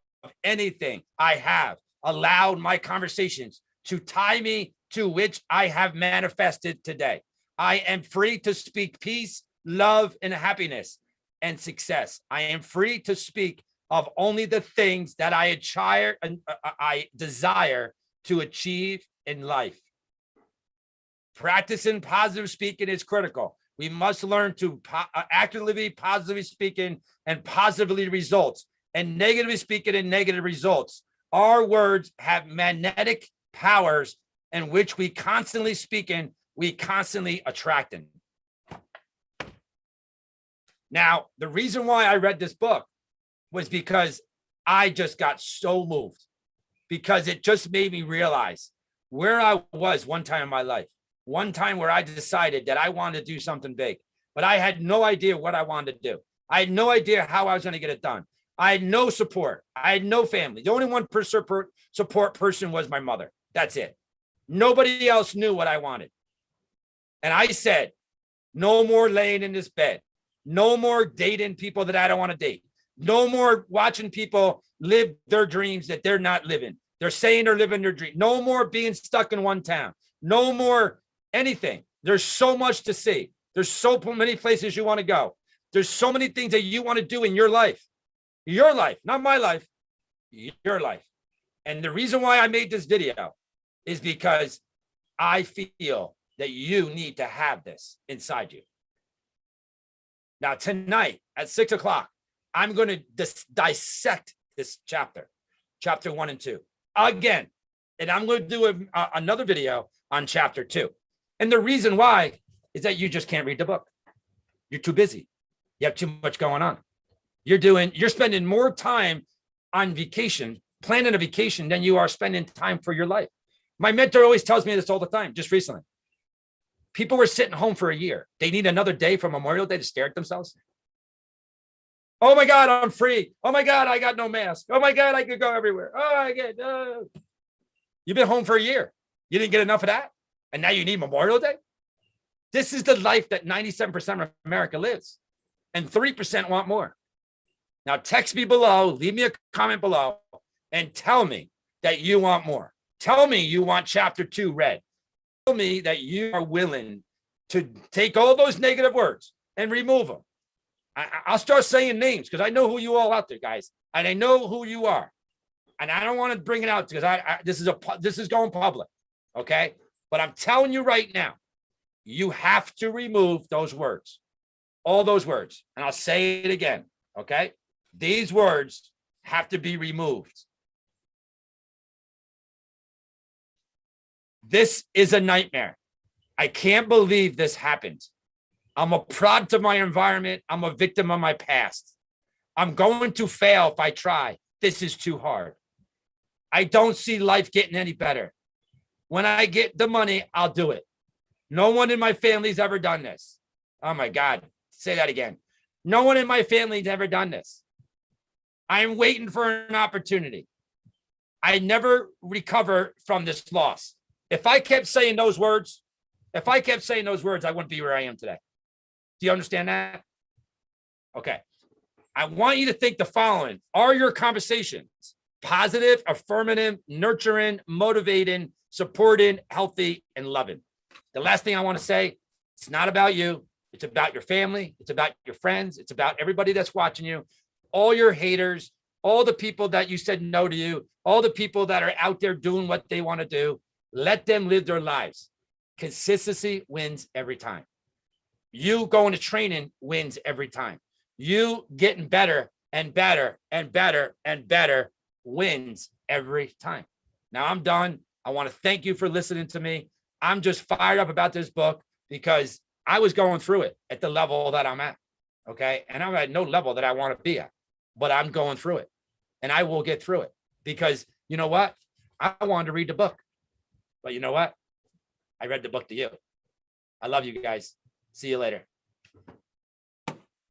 anything I have allowed my conversations to tie me to which I have manifested today. I am free to speak peace, love, and happiness and success. I am free to speak of only the things that I desire to achieve in life. Practicing positive speaking is critical. We must learn to actively, positively speaking and positively results, and negatively speaking and negative results. Our words have magnetic powers in which we constantly speaking, we constantly attracting. Now, the reason why I read this book was because I just got so moved, because it just made me realize where I was one time in my life. One time where I decided that I wanted to do something big, but I had no idea what I wanted to do. I had no idea how I was going to get it done. I had no support. I had no family. The only one support person was my mother. That's it. Nobody else knew what I wanted. And I said, no more laying in this bed. No more dating people that I don't want to date. No more watching people live their dreams that they're not living. They're saying they're living their dream. No more being stuck in one town. No more anything. There's so much to see. There's so many places you want to go. There's so many things that you want to do in your life, not my life, your life. And the reason why I made this video is because I feel that you need to have this inside you. Now, tonight at 6 o'clock, I'm going to dissect this chapter 1 and 2 again. And I'm going to do another video on chapter 2. And the reason why is that you just can't read the book. You're too busy. You have too much going on. You're spending more time on vacation, planning a vacation, than you are spending time for your life. My mentor always tells me this all the time, just recently. People were sitting home for a year. They need another day for Memorial Day to stare at themselves. Oh my God, I'm free. Oh my God, I got no mask. Oh my God, I could go everywhere. Oh, I get. You've been home for a year. You didn't get enough of that, and now you need Memorial Day. This is the life that 97% of America lives, and 3% want more. Now, text me below, leave me a comment below, and tell me that you want more. Tell me you want chapter 2 read. Tell me that you are willing to take all those negative words and remove them. I'll start saying names because I know who you all out there, guys, and I know who you are, and I don't want to bring it out because this is going public, okay? But I'm telling you right now, you have to remove those words, all those words, and I'll say it again, okay? These words have to be removed. This is a nightmare. I can't believe this happened. I'm a product of my environment. I'm a victim of my past. I'm going to fail if I try. This is too hard. I don't see life getting any better. When I get the money, I'll do it. No one in my family's ever done this. Oh my God. Say that again. No one in my family's ever done this. I'm waiting for an opportunity. I never recover from this loss. If I kept saying those words, I wouldn't be where I am today. Do you understand that? Okay. I want you to think the following. Are your conversations positive, affirmative, nurturing, motivating, supporting, healthy, and loving? The last thing I want to say, it's not about you. It's about your family. It's about your friends. It's about everybody that's watching you, all your haters, all the people that you said no to you, all the people that are out there doing what they want to do. Let them live their lives. Consistency wins every time. You going to training wins every time. You getting better and better and better and better wins every time. Now I'm done. I want to thank you for listening to me. I'm just fired up about this book because I was going through it at the level that I'm at. Okay. And I'm at no level that I want to be at, but I'm going through it and I will get through it because you know what? I wanted to read the book, but you know what? I read the book to you. I love you guys. See you later.